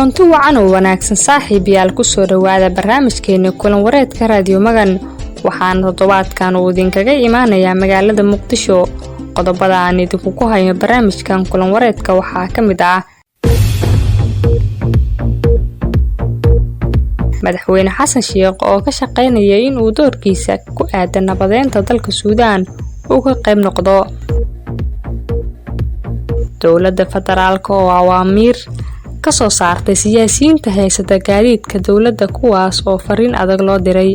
kulanti wacan oo wanaagsan saaxiibayaal ku soo dhawaada barnaamijkeena kulan wareedka raadiyo magan waxaan toddobaadkan uu idinkaga imaanayaa magaalada Muqdisho qodobada aan idinku ku hayo barnaamijkan kulan wareedka waxaa ka mid ah madaxweyne xasan sheekh oo ka shaqeynaya in uu doorkiisa ku aadan nabadeynta dalka Suudaan uu ka qayb noqdo dowladda federaalka oo awaamiir ka soo saartay siyaasiyiinta haysata gaadiidka dowladda kuwaas oo fariin adag loo diray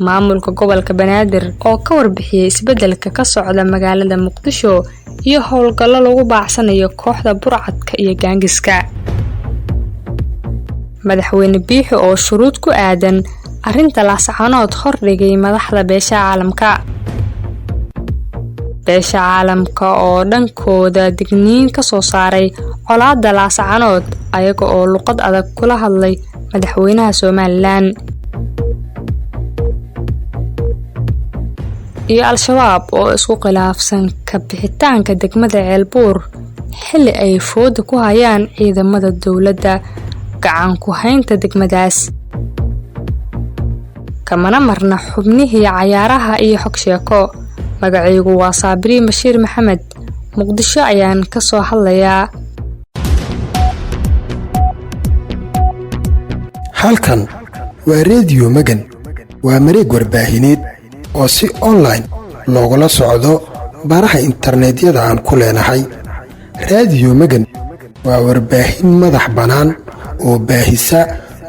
maamulka gobolka Banaadir oo ka warbixiyay isbedelka ka socda magaalada Muqdisho iyo howlgallo lagu baacsanayo kooxda burcadka iyo gaangiska madaxweyne Biixi oo shuruud ku aadan arinta laascanood hordhigay madaxda beesha caalamka oo dhankooda digniin ka soo saaray colaadda laascanood ayaga oo luqad adag kula hadlay madaxweynaha Soomaaliland iyo al-shabaab oo isku khilaafsan ka bixitaanka degmada Ceelbuur xilli ay fooda ku hayaan ciidamada dowladda gacan ku haynta degmadaas kamana marna xubnihii cayaaraha iyo xog sheeko magacaygu waa Saabri Bashiir Maxamed Muqdisho ayaan ka soo hadlayaa halkan waa Radio Magan waa mareeg warbaahineed oo si online loogala socdo baraha internetyada aan ku leenahay Radio Magan waa warbaahin madax banaan oo baahisa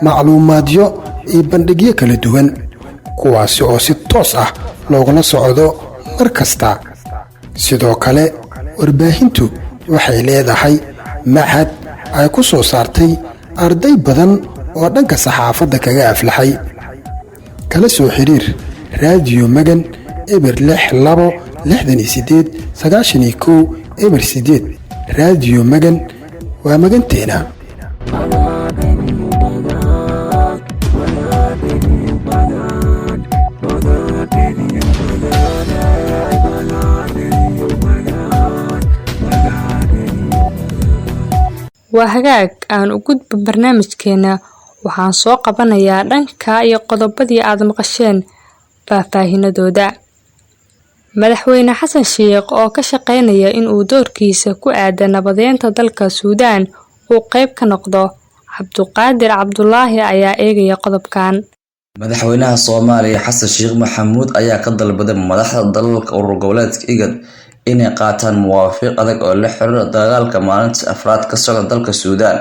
macluumaadyo iyo bandhigyo kala duwan kuwaas oo si toos ah loogala socdo markasta sidoo kale warbaahintu waxay leedahay macad ay ku soo saartay arday badan oo dhanka saxaafadda kaga aflaxay kala soo xiriir Radio Magan eber 6268 eber 8 Radio Magan waa maganteena waa hagaag aan u gudbo barnaamijkeena waxaan soo qabanayaa dhanka iyo qodobadii aad maqasheen faahfaahinadooda madaxweyne xasan sheekh oo ka shaqeynaya in uu doorkiisa ku aadan nabadeynta dalka Suudaan uu qayb ka noqdo Cabduqaadir Cabdulaahi ayaa eegaya qodobkan madaxweynaha Soomaaliya Xasan Sheekh Maxamuud ayaa ka dalbaday madaxda dalalka urur goboleedka IGAD inay qaataan muwaafiq adag oo la xiriira dagaalka maalinta afraad ka socda dalka Suudaan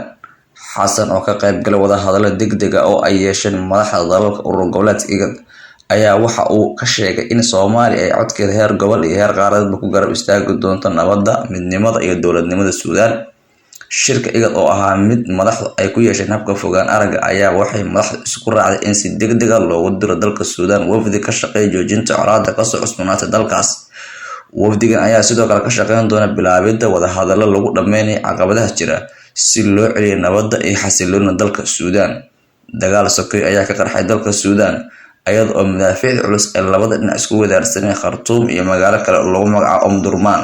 xasan oo ka qayb galay wada hadallo degdeg ah oo ay yeesheen madaxda dalalka urur goboleedka IGAD ayaa waxa uu ka sheegay in Soomaaliya ay codkeeda heer gobol iyo heer qaaradeedba ku garab istaagi doonto nabadda midnimada iyo dowladnimada Suudaan shirka IGAD oo ahaa mid madaxdu ay ku yeesheen habka fogaan aragga ayaa waxay madaxdu isku raacday in si degdeg ah loogu diro dalka Suudaan wafdi ka shaqeeya joojinta colaadda ka soo cusboonaatay dalkaas wafdigan ayaa sidoo kale ka shaqeyn doona bilaabidda wada hadallo lagu dhameynayo caqabadaha jira si loo celiyo nabadda iyo xasiloonida dalka Suudaan dagaal sokeey ayaa ka qarxay dalka Suudaan ayada oo madaafiic culus ee labada dhinac isku wadaarsanay Khartoum iyo magaalo kale oo lagu magacaabo Omdurman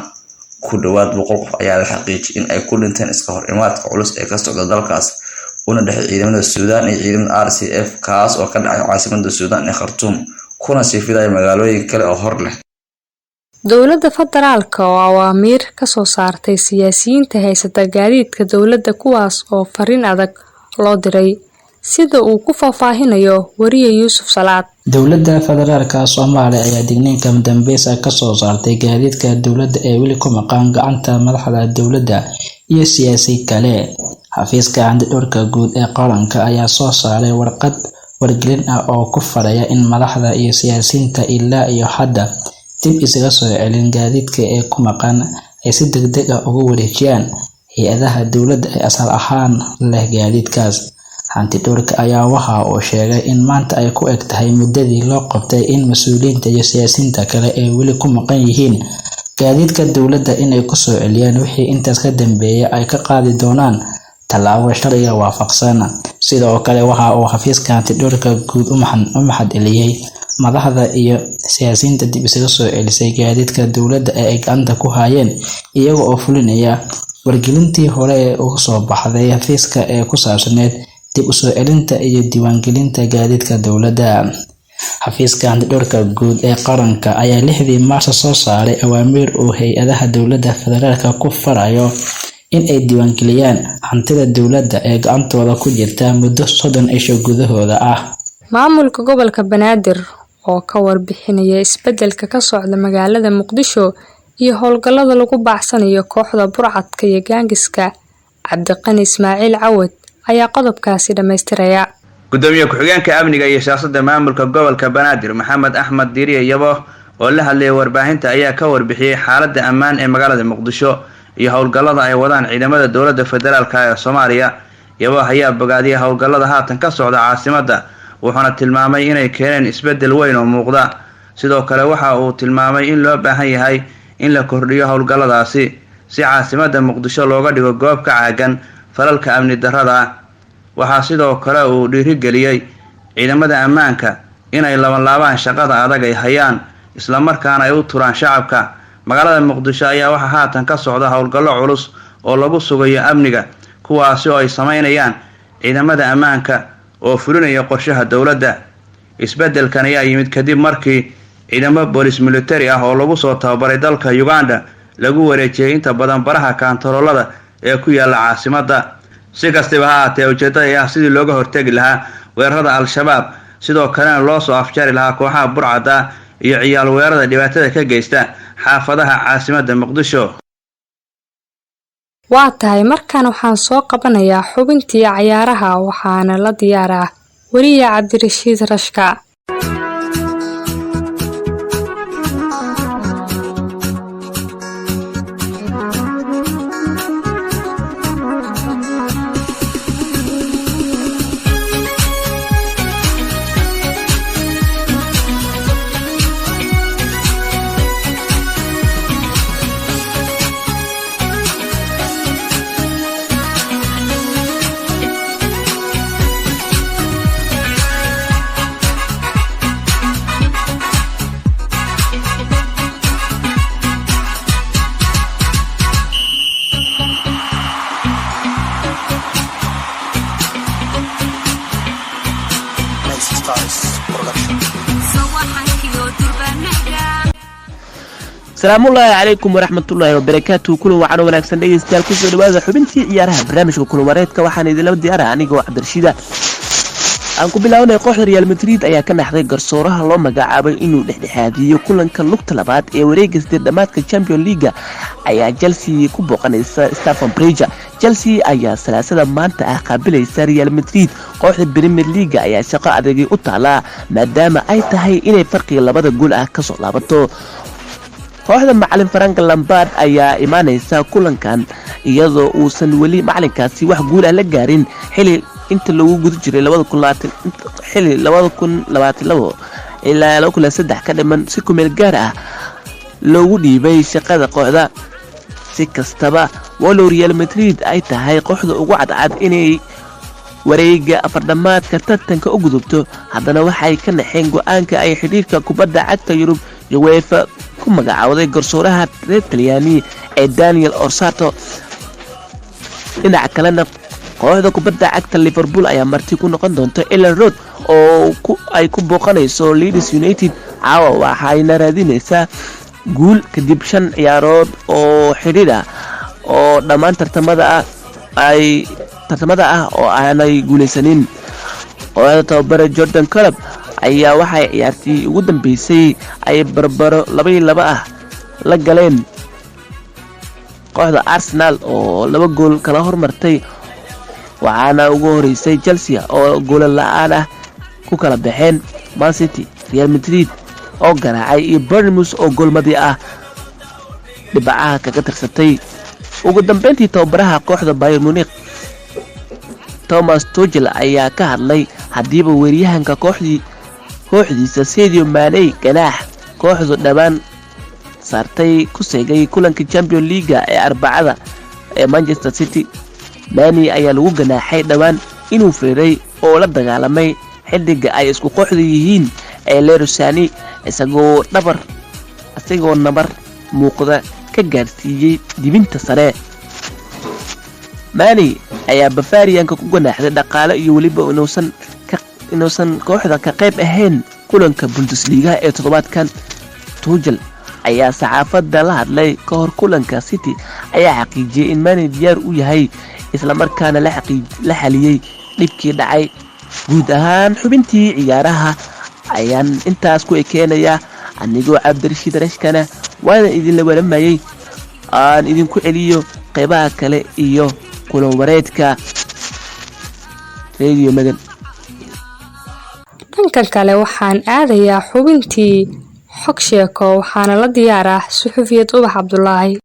ku dhawaad 100 qof ayaa la xaqiijiyay in ay ku dhinteen iska hor imaadka culus ee ka socda dalkaas una dhaxay ciidamada Suudaan iyo ciidamada RSF kaas oo ka dhacay caasimadda Suudaan ee Khartoum kuna sii fiday magaalooyin kale oo hor leh dowladda federaalka oo awaamiir ka soo saartay siyaasiyiinta haysata gaadiidka dowladda kuwaas oo fariin adag loo diray sida uu ku faahfaahinayo wariye Yuusuf Salaad dowladda federaalka Soomaaliya ayaa digniinka dambeys ka soo saartay gaadiidka dowladda ee weli ku maqan gacanta madaxda dowladda iyo siyaasiyiin kale xafiiska handhowrka guud ee qaranka ayaa soo saaray warqad wargelin ah oo ku faraya in madaxda iyo siyaasiyiinta ilaa iyo hadda dib isaga soo celin gaadiidka ee ku maqan ay si degdeg ah ugu wareejiyaan hay'adaha dowladda ee asal ahaan leh gaadiidkaas handhowrka ayaa waxa uu sheegay in maanta ay ku eg tahay muddadii loo qabtay in mas'uuliyiinta iyo siyaasiyiinta kale ee weli ku maqan yihiin gaadiidka dowladda inay ku soo celiyaan wixii intaas ka dambeeyay ay ka qaadi doonaan tallaabo sharciga waafaqsan sidoo kale waxa uu xafiiska handhowrka guud u mahadceliyay madaxda iyo siyaasiyiinta dib isaga soo celisay gaadiidka dowladda ee ay gacanta ku hayeen iyaga oo fulinaya wargelintii hore ee uga soo baxday xafiiska ee ku saabsaneed dib u soo celinta iyo diiwaangelinta gaadiidka dowladda. xafiiska hantidhowrka guud ee qaranka ayaa 6 Maarso soo saaray awaamiir uu hay-adaha dowladda federaalka ku farayo in ay diiwaangeliyaan hantida dowladda ee gacantooda ku jirta muddo 30 cisho gudahooda ah. maamulka gobolka Banaadir oo ka warbixinaya isbedelka ka socda magaalada Muqdisho iyo howlgallada lagu baacsanayo kooxda burcadka iyo gaangiska, Cabdiqani Ismaaciil Cawad ayaa qodobkaasi dhameystiraya. gudoomiye ku-xigeenka amniga iyo siyaasadda maamulka gobolka Banaadir Maxamed Axmed Diiriye Yabo oo la hadlayay warbaahinta ayaa ka warbixiyay xaaladda ammaan ee magaalada Muqdisho iyo howlgallada ay wadaan ciidamada dowladda federaalka ee Soomaaliya. Yabo ayaa bogaadiyay howlgallada haatan ka socda caasimadda, wuxuuna tilmaamay inay keeneen isbedel weyn oo muuqda. sidoo kale waxa uu tilmaamay in loo baahan yahay in la kordhiyo howlgalladaasi si caasimadda Muqdisho looga dhigo goob ka caagan falalka amni darrada. waxaa sidoo kale uu dhiirigeliyay ciidamada ammaanka inay laban shaqada adag ay hayaan isla markaana ay u turaan shacabka. magaalada Muqdisho ayaa waxa haatan ka socda howlgallo culus oo lagu sugayo amniga, kuwaasi oo ay sameynayaan ciidamada ammaanka oo fulinaya qorshaha dowladda. isbedelkan ayaa yimid kadib markii ciidamo boolis military ah oo lagu soo tababaray dalka Uganda lagu wareejiyay inta badan baraha kaantaroolada ee ku yaala caasimadda. si kastaba ha ahaatee ujeedada ayaa sidii looga hortagi lahaa weerarada al-shabaab, sidoo kalena loo soo afjari lahaa kooxaha burcadda iyo ciyaal weerarada dhibaatada ka geysta xaafadaha caasimadda Muqdisho. waa tahay markaan waxaan soo qabanayaa xubintii ciyaaraha waxaana la diyaaraa wariye Cabdirashiid Rashka. السلام الله عليكم ورحمة الله وبركاته. كل وعن ونكسن دقيقتين كل سؤال حبنتي عيارها برنامج كل مريت كوحنا إذا لو ديارها أنا جو عبد الرشيد. أنكم بلاونا يقول ريال مدريد أيها كان حضر قرصورها الله مقعبا إنه هذه كلن كان لقطة لبعض وريجز دمات كالشامبيون ليجا أيها جلسي كوبوقنا ستافون بريجا جلسي أيها سلاسل مانتا قابلة ريال مدريد قوح بريمير ليجا أيها شقاء دقيق أطلع ما دام أي تهي إني فرقي لبعض قول كسو لابطو kooxda macallin Frank Lampard ayaa imaanaysa kulankan iyadoo uusan wali macallinkaasi wax guul ah la gaarin xilli inta lagu gudo jiray 2022 ilaa 2023 ka dhiman si ku meel gaar ah loogu dhiibay shaqada kooxda. si kastaba walow Real Madrid ay tahay kooxda ugu cadcad inay wareega afardhamaadka tartanka u gudubto, haddana waxay ka naxeen go'aanka ay xiriirka kubadda cagta Yurub UEFA ku magacaawday garsooraha reer Talyaani ee Daniel Orsato. dhinaca kalena kooxda kubadda cagta Liverpool ayaa marti ku noqon doonta Ellen Road oo ay ku booqanayso Leeds United. caawa waxayna raadinaysaa guul kadib 5 ciyaarood oo xiriir ah oo dhammaan tartamada ah oo aanay guuleysanin. kooxda tababare Jordan Klopp ayaa waxay ciyaartii ugu dambeysay ay barbaro 2-2 ah la galeen kooxda Arsenal oo 2 gool kala hormartay, waxaana ugu horeysay Chelsea oo gool la'aan ah ku kala baxeen Man City. Real Madrid oo garaacay iyo Bournemouth oo gool madi ah dhibacaha kaga tirsatay. ugu dambeyntii tababaraha kooxda Bayern Munich Thomas Tuchel ayaa ka hadlay hadiiba weeryahanka kooxdiisa Sadio Mane ganaax kooxdu dhawaan saartay ku seegay kulanka Champions League ee Arbacada ee Manchester City. Mane ayaa lagu ganaaxay dhawaan inuu feeray oo la dagaalamay xidiga ay isku kooxda yihiin ee Leroy Sané isagoo nabar muuqda ka gaarsiiyay dibinta sare. Mane ayaa Bavarianka ku ganaaxday dhaqaale iyo waliba inuusan kooxda ka qayb ahayn kulanka Bundesliga ee toddobaadkan. Tuchel ayaa saxaafadda la hadlay ka hor kulanka City ayaa xaqiijiyay in Mane diyaar u yahay isla markaana la xaliyay dhibkii dhacay. Guud ahaan xubintii ciyaaraha ayaan intaas ku ekeenaya anigoo Cabdirashiid Rashkana waan idin la waramayay aan idinku celiyo qaybaha kale iyo kulan wareedka Radio Magan. dhanka kale waxaan aadayaa xubintii xog sheeko waxaana la diyaaraa suxufiyad Ubax Cabdullaahi.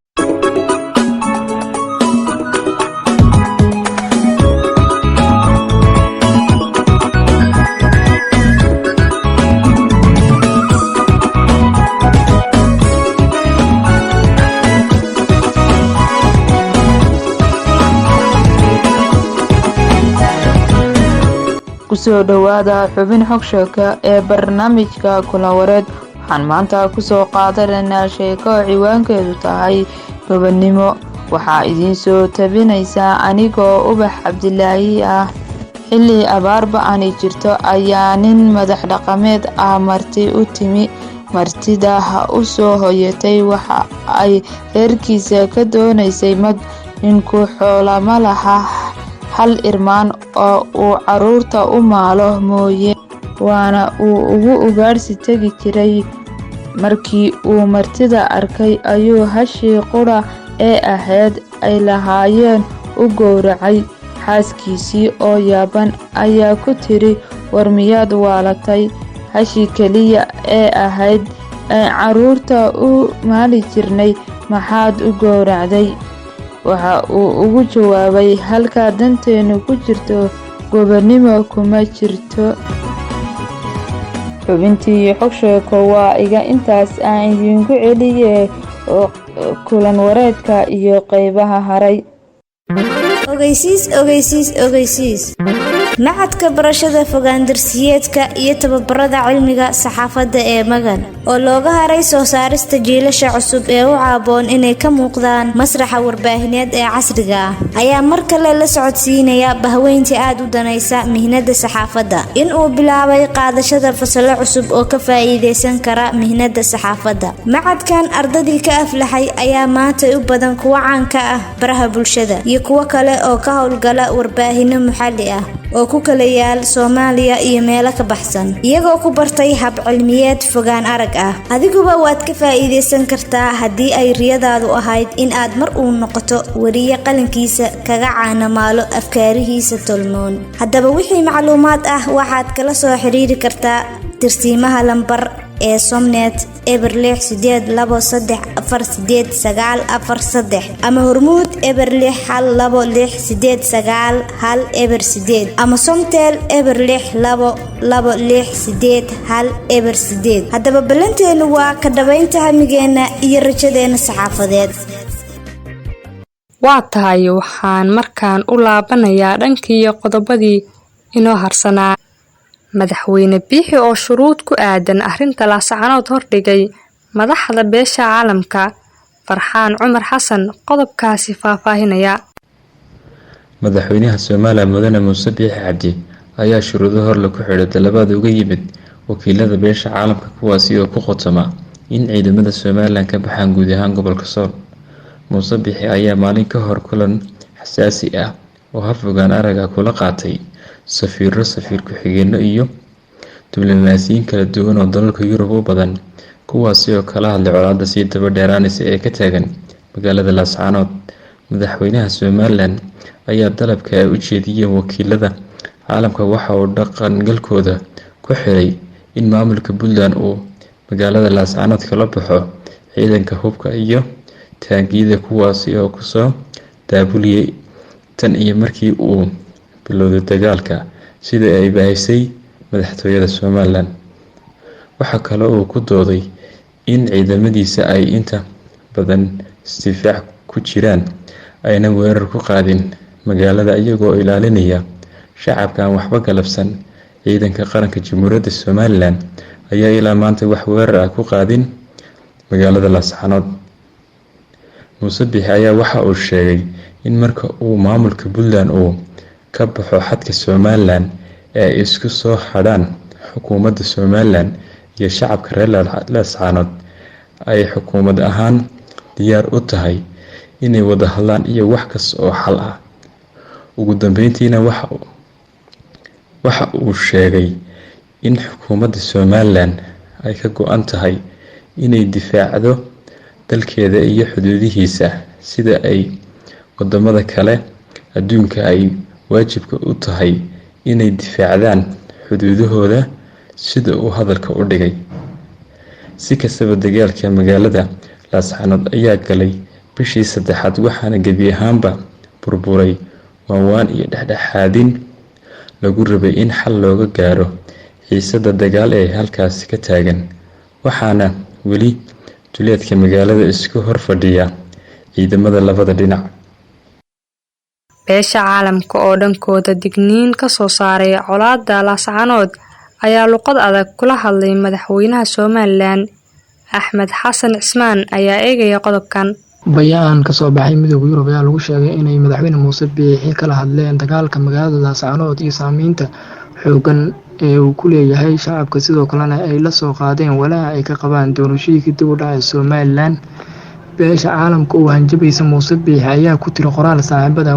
kusoo dhawaada xubin xog sheeko ee barnaamijka kulan wareed. waxaan maanta kusoo qaadanaynaa sheeko ciwaankeedu tahay gobonimo. waxaa idiin soo tabinaysaa anigoo Ubax Cabdilaahi ah. xilli abaarba ani jirto ayaa nin madax dhaqameed ah marti u timi. martida u soo hoyatay waxa ay reerkiisa ka doonaysay mad. ninku xoola ma laha hal irmaan oo uu caruurta u maalo mooye, waana uu ugu ugaarsi tegi jiray. markii uu martida arkay ayuu hashii qura ee ahayd ay lahaayeen u gowracay. xaaskiisii oo yaaban ayaa ku tiri, war miyaad waalatay? hashii keliya ee ahayd ay caruurta u maali jirnay maxaad u gowracday? waxa uu ugu jawaabay, halka danteenu ku jirto gobonimo kuma jirto. xubintii xog sheeko waa iga intaas aan idinku celiye kulan wareedka iyo qaybaha haray. ogeysiis macadka barashada fogaandarsiyeedka iyo tababarada cilmiga saxaafadda ee Magan oo looga haray soo saarista jiilasha cusub ee u caaboon inay ka muuqdaan masraxa warbaahineed ee casriga ah ayaa mar kale la socodsiinaya bahweyntii aad u danaysa mihnada saxaafadda in uu bilaabay qaadashada fasalo cusub oo ka faa'iideysan kara mihnada saxaafadda. macadkan ardadii ka aflaxay ayaa maanta u badan kuwa caan ka ah baraha bulshada iyo kuwa kale oo ka howlgala warbaahino maxalli ah oo ku kala yaal Soomaaliya iyo meelo ka baxsan, iyagoo ku bartay hab cilmiyeed fogaan arag ah. adiguba waad ka faa'iideysan kartaa haddii ay riyadaadu ahayd in aad mar uu noqoto wariye qalinkiisa kaga caanamaalo afkaarihiisa tolmoon. haddaba wixii macluumaad ah waxaad kala soo xiriiri kartaa tirsiimaha lambar ee Somnet Eberlix 82348943 ama Hormuud Eberlix 126891 ama Somtel Eberlix 226818. haddaba ballanteenu waa ka dhabaynta hamigeena iyo rajadeena saxaafadeed. waa tahay waxaan markaan u laabanayaa dhankii qodobadii inoo harsanaa. madaxweyne Biixi oo shuruud ku aadan arrinta laasacanood hordhigay madaxda beesha caalamka. Farxaan Cumar Xasan qodobkaasi faahfaahinaya. madaxweynaha Soomaaliya Mudane Muuse Biixi Cabdi ayaa shuruudo hor ku xidhay talabaad uga yimid wakiilada beesha caalamka kuwaasi oo ku qotoma in ciidamada Soomaaliland ka baxaan guud ahaan gobolka Sool. Muuse Biixi ayaa maalin ka hor kulan xasaasi ah oo hafgaan araga kula qaatay safiir ku-xigeenno iyo diblomaasiyiin kala duwan oo dalalka Yurub u badan, kuwaasi oo kala hadlay colaadda sii daba dheeraanaysa ee ka taagan magaalada Laascaanood. madaxweynaha Soomaaliland ayaa dalabka ay u jeediyeen wakiilada caalamka waxa uu dhaqangalkooda ku xiray in maamulka Puntland uu magaalada Laascaanood kala baxo ciidanka hubka iyo taangiyada kuwaasi oo kusoo daabuliyay tan iyo markii uu bilowday dagaalka sida ay baahisay madaxtooyada Soomaaliland. waxa kale oo ku dooday in ciidamadiisa ay inta badan isdifaac ku jiraan ayna weerar ku qaadin magaalada iyagoo ilaalinaya shacabka aan waxba galabsan. ciidanka qaranka Jamhuuriyadda Soomaaliland ayaa ilaa maanta wax weerar ah ku qaadin magaalada Laascaanood. Muuse Biixi ayaa waxa uu sheegay in marka uu maamulka Puntland uu ka baxo xadka Somaliland ee isku soo xadhaan xukuumadda Somaliland iyo shacabka reer Laascaanood ay xukuumad ahaan diyaar u tahay inay wada hadlaan iyo wax kasta oo xal ah. Ugu dambeyntiina waxa uu sheegay in xukuumadda Somaliland ay ka go'an tahay inay difaacdo dalkeeda iyo xuduudihiisa sida ay wadamada kale adduunka ay waajibka u tahay inay difaacdaan xuduudahooda sida uu hadalka u dhigay. Si kastaba dagaalka magaalada Laascaanood ayaa galay bishii 3 waxaana gebi ahaanba burburay waawaan iyo dhexdhexaadin lagu rabay in xal looga gaaro xiisada dagaal ee halkaasi ka taagan, waxaana weli duleedka magaalada isku hor fadhiya ciidamada labada dhinac. beesha caalamka oo dhankooda digniin ka soo saaray colaadda Laascaanood ayaa luqad adag kula hadlay madaxweynaha Somaliland Axmed Xasan Cismaan ayaa eegaya qodobkan. bayaan ka soo baxay midowga Yurub ayaa lagu sheegay inay madaxweyne Muuse Biixi kala hadleen dagaalka magaalada Laascaanood iyo saameynta xooggan ee uu ku leeyahay shacabka, sidoo kalena ay la soo qaadeen walaaca ay ka qabaan doorashooyinka dib u dhacay Somaliland. beesha caalamka oo hanjabaysa Muuse Biixi ayaa ku tiri qoraal saaxiibada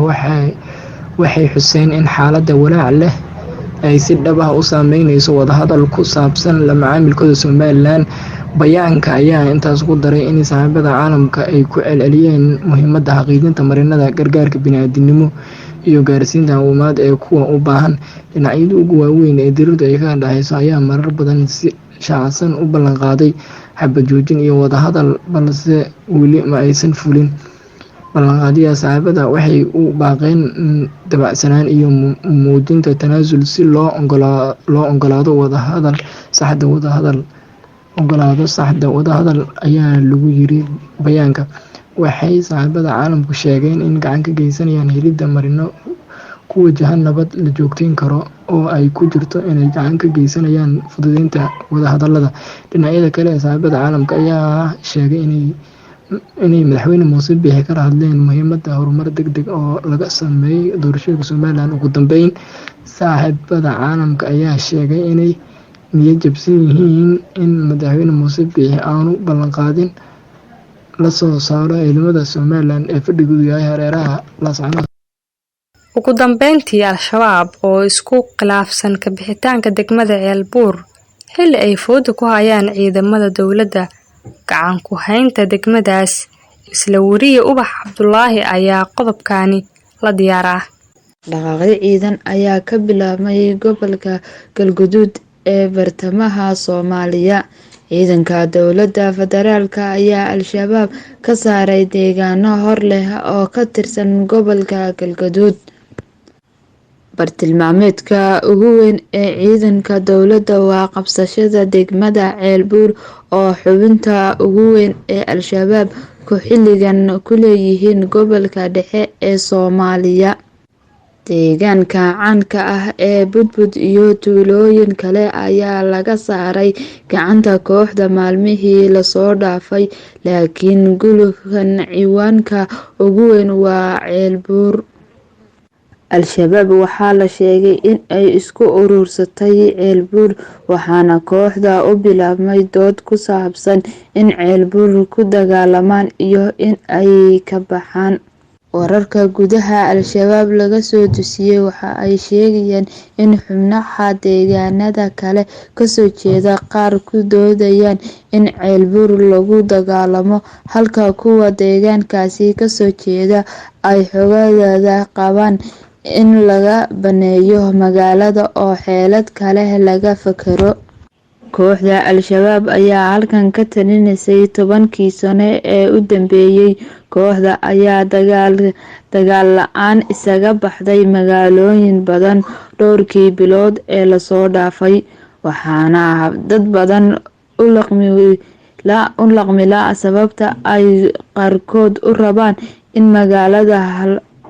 waxay xuseen in xaaladda walaac leh ay si dhab ah u saameynayso wadahadal ku saabsan la macaamilkooda Somaliland. bayaanka ayaa intaas ku daray in saaxiibada caalamka ay ku celceliyeen muhiimadda xaqiijinta marinada gargaarka bini'aadantinimo iyo gaarsiinta caawimaad ee kuwa u baahan. dhinacyada ugu waaweyn ee dirirtu ay ka dhaxayso ayaa marar badan si shaacsan u ballan qaaday xabad joojin iyo wadahadal, balse weli ma aysan fulin. ballanqaadyada saaxiibada waxay u baaqeen dabacsanaan iyo muujinta tanaasul si loo ogolaado saxda wadahadal ayaa lagu yiri bayaanka. waxay saaxiibada caalamku sheegeen in gacan ka geysanayaan helidda marino ku wajahan nabad la joogteyn karo oo ay ku jirto inay gacan ka geysanayaan fududeynta wadahadalada. dhinacyada kale ee saaxiibada caalamka ayaa sheegay inay madaxweyne Muuse Biixi kala hadleen muhiimadda horumar degdeg oo laga sameeyo doorashooyinka Somaliland. ugu dambeyn, saaxiibada caalamka ayaa sheegay inay niyad jabsan yihiin in madaxweyne Muuse Biixi aanu ballan qaadin la soo saaro ciidamada Somaliland ee fadhigoodu yahay hareeraha Laascaanood. ugu dambeyntii, Al-shabaab oo isku khilaafsan ka bixitaanka degmada Ceelbuur xilli ay fooda ku hayaan ciidamada dowladda gacan ku haynta degmadaas. isla wariye Ubax Cabdulaahi ayaa qodobkani la diyaaraa. dhaqaaqyo ciidan ayaa ka bilaabmay gobolka Galgaduud ee bartamaha Soomaaliya. ciidanka dowladda federaalka ayaa Al-shabaab ka saaray deegaano hor leh oo ka tirsan gobolka Galgaduud. bartilmaameedka ugu weyn ee ciidanka dowladda waa qabsashada degmada Ceelbuur oo xubinta ugu weyn ee Al-shabaab ku xilligan ku leeyihiin gobolka dhexe ee Soomaaliya. deegaanka caanka ah ee Budbud iyo tuulooyin kale ayaa laga saaray gacanta kooxda maalmihii lasoo dhaafay, laakiin gulufkan ciwaanka ugu weyn waa Ceelbuur. Al-shabaab waxaa la sheegay in ay isku urursatay Ceelbuur, waxaana kooxda u bilaabmay dood ku saabsan in Ceelbuur ku dagaalamaan iyo in ay ka baxaan. wararka gudaha Al-shabaab laga soo dusiyay waxa ay sheegayaan in xubnaha deegaanada kale kasoo jeeda qaar ku doodayaan in Ceelbuur lagu dagaalamo, halka kuwa deegaankaasi kasoo jeeda ay xoogagooda qabaan in laga baneeyo magaalada oo xeelad kale laga fakaro. kooxda Al-shabaab ayaa halkan ka talinaysay 10kii sano ee u dambeeyay. kooxda ayaa dagaal la'aan isaga baxday magaalooyin badan dhowrkii bilood ee lasoo dhaafay, waxaana dad badan u laqmi la sababta ay qaarkood u rabaan in magaalada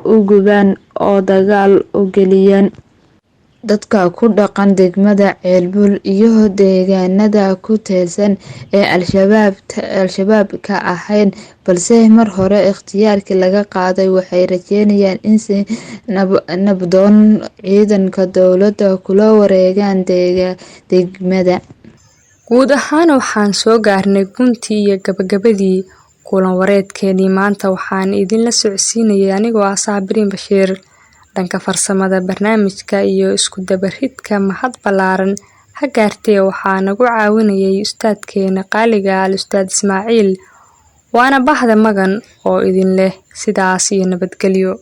u gubaan oo dagaal u geliyaan. dadka ku dhaqan degmada Ceelbul iyo deegaanada ku teelsan ee al-shabaab ka ahayn balse mar hore ikhtiyaarkii laga qaaday waxay rajeynayaan in si nabdoon ciidanka dowladda kula wareegaan degmada. guud ahaan waxaan soo gaarnay guntii iyo gabagabadii kulan wareedkeenii maanta. waxaan idinla socodsiinayay anigoo ah Saabiriin Bashiir. dhanka farsamada barnaamijka iyo isku dabaridka mahad ballaaran ha gaartee waxaa nagu caawinayay ustaadkeena qaaliga Al-Ustaad Ismaaciil. waana bahda Magan oo idin leh sidaas iyo nabadgelyo.